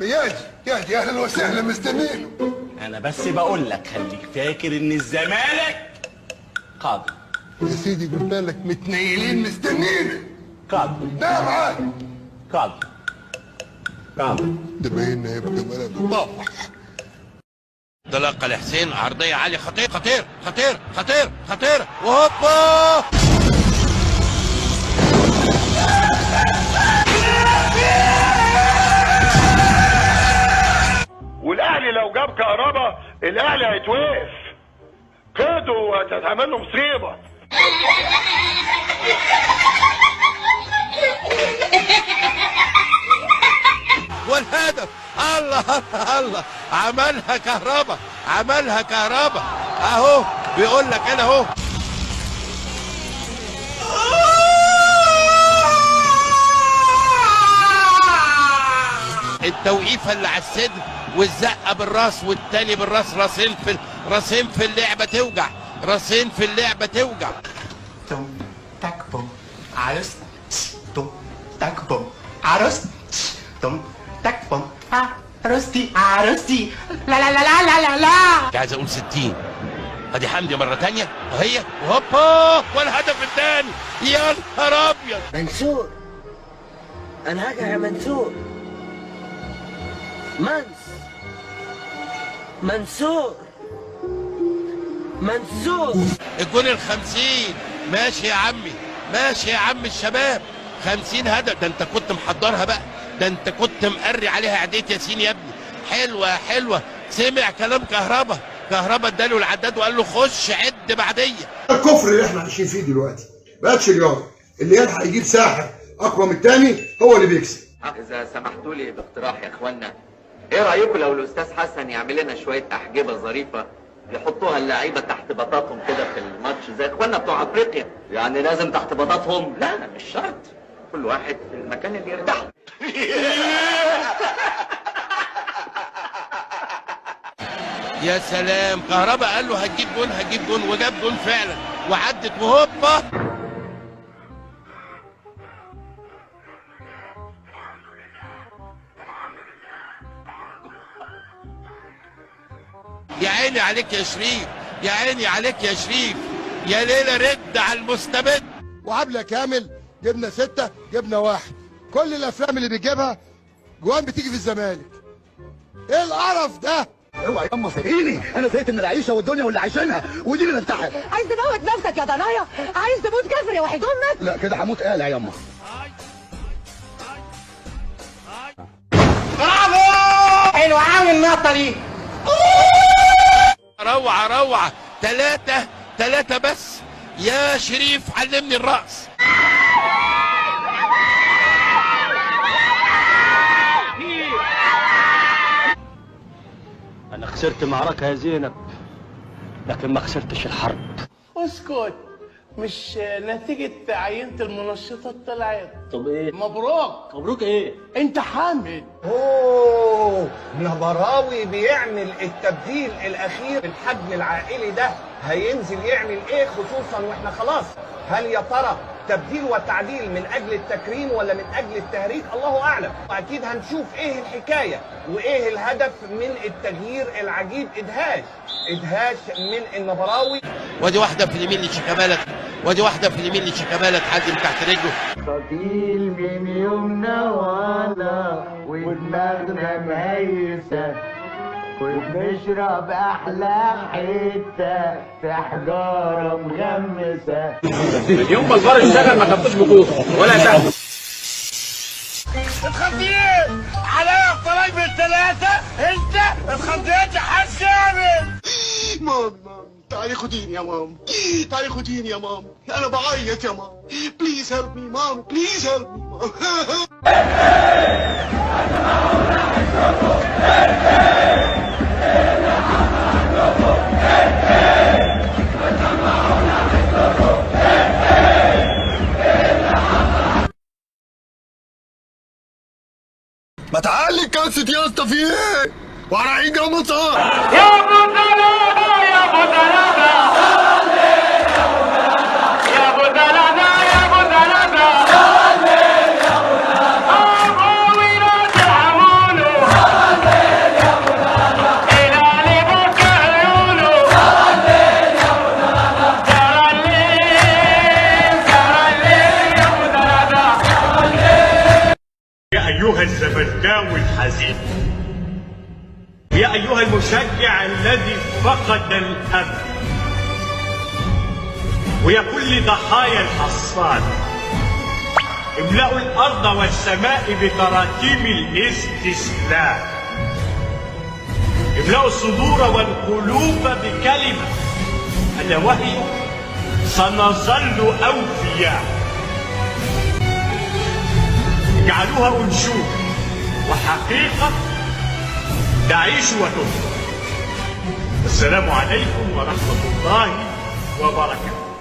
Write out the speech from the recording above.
ياجي اهلا وسهلا مستنينه. انا بس بقول لك خليك فاكر ان الزمالك قادم. يا سيدي قلت لك متنيلين مستنينه. قادم. ده معاك. قادم. قادم. ده باين هيبقى بلد طافح. انطلاقه لحسين، عرضيه عاليه، خطير خطير خطير خطير خطير، وهوبا والاهلي لو جاب كهربا الاهلي هيتوقف كده وهتتعمل له مصيبه. والهدف الله الله الله، عملها كهربا، عملها كهربا اهو، بيقول لك انا اهو. التوقيفه اللي على الصدر والزقه بالراس والتاني بالراس، راسين في اللعبه توجع، راسين في اللعبه توجع. توم تاك بوم عروس، توم تاك بوم عروس، توم تاك بوم عروستي عروستي، لا لا لا لا لا لا. عايز اقول 60. ادي حمدي مره تانيه وهي وهوبا والهدف الثاني. يا نهار ابيض. منصور، انا هاجع يا منصور. منصور الجون ال50. ماشي يا عمي، ماشي يا عم الشباب. 50 هدف، ده انت كنت محضرها بقى، ده انت كنت مقري عليها عدية ياسين يا ابني. حلوه حلوه. سمع كلام كهربا اداله العداد وقال له خش عد بعديه. الكفر اللي احنا عايشين فيه دلوقتي بقتش رياضه، اللي يلحق يجيب ساحر اقوى من الثاني هو اللي بيكسب. اذا سمحتوا لي باقتراح يا اخوانا، ايه رايكم لو الاستاذ حسن يعمل لنا شويه احجبه ظريفه يحطوها اللعيبه تحت بطاطهم كده في الماتش زي اخواننا بتوع افريقيا؟ يعني لازم تحت بطاطهم؟ لا مش شرط، كل واحد في المكان اللي يرتاح. يا سلام، كهربا قال له هتجيب جون وجاب جون فعلا وعدت وهوبا. يا عيني عليك يا شريف، يا عيني عليك يا شريف، يا ليلة رد على المستبد. وعبلة كامل جبنا 6 جبنا 1. كل الافلام اللي بيجيبها جوان بتيجي في الزمالك. ايه القرف ده؟ اوعى ياما فهيني، انا زهقت من العيشه والدنيا واللي عايشينها ودي اللي ننتحر. عايز تموت نفسك يا ضنايا؟ عايز تموت كافر يا وحيد امك؟ لا كده هموت قالع ياما. برافو، حلوه قوي النقطه دي. روعة 3 بس. يا شريف علمني الرأس. انا خسرت معركة يا زينب لكن ما خسرتش الحرب. اسكت، مش نتيجة عينة المنشطات طلعت؟ طب ايه؟ مبروك. مبروك ايه؟ انت حامل. اوه، نبراوي بيعمل التبديل الاخير. الحجم العائلي ده هينزل يعمل ايه خصوصا واحنا خلاص؟ هل يا ترى تبديل وتعديل من اجل التكريم ولا من اجل التهريج؟ الله اعلم. واكيد هنشوف ايه الحكايه وايه الهدف من التغيير العجيب. ادهاش من النبراوي. ودي واحده في اليمين لشيكابالا، ودي واحده في اليمين لشيكابالا تحدم تحت رجله. قتيل من يومنا وانا ودماغنا ميسه وبنشرب احلى حته في حجاره مغمسه. يوم ما الفار اشتغل ما خدتوش بطوله ولا سهم. الخنزير عليا الطلاق بالثلاثة. انت الخنزير تحسن. ماما تعالي خديني يا ماما، تعالي خديني يا ماما، انا بعيط يا ماما. بليز هيلب مي ماما، بليز هيلب مي ماما. ما تعالي الكاسة يا اسطى، في ايه؟ ورايحين رمضان. يا ابو دلالة يا ابو دلالة يا ابو دلالة يا ابو دلالة ابو ولاد العمولة يا أيها المشجع الذي فقد الأمل، ويا كل ضحايا الحصاد، املأوا الأرض والسماء بتراكيم الاستسلام، املأوا الصدور والقلوب بكلمة ألا وهي سنظل أوفياء. اجعلوها أنشود وحقيقة تعيش وتبقى. السلام عليكم ورحمة الله وبركاته.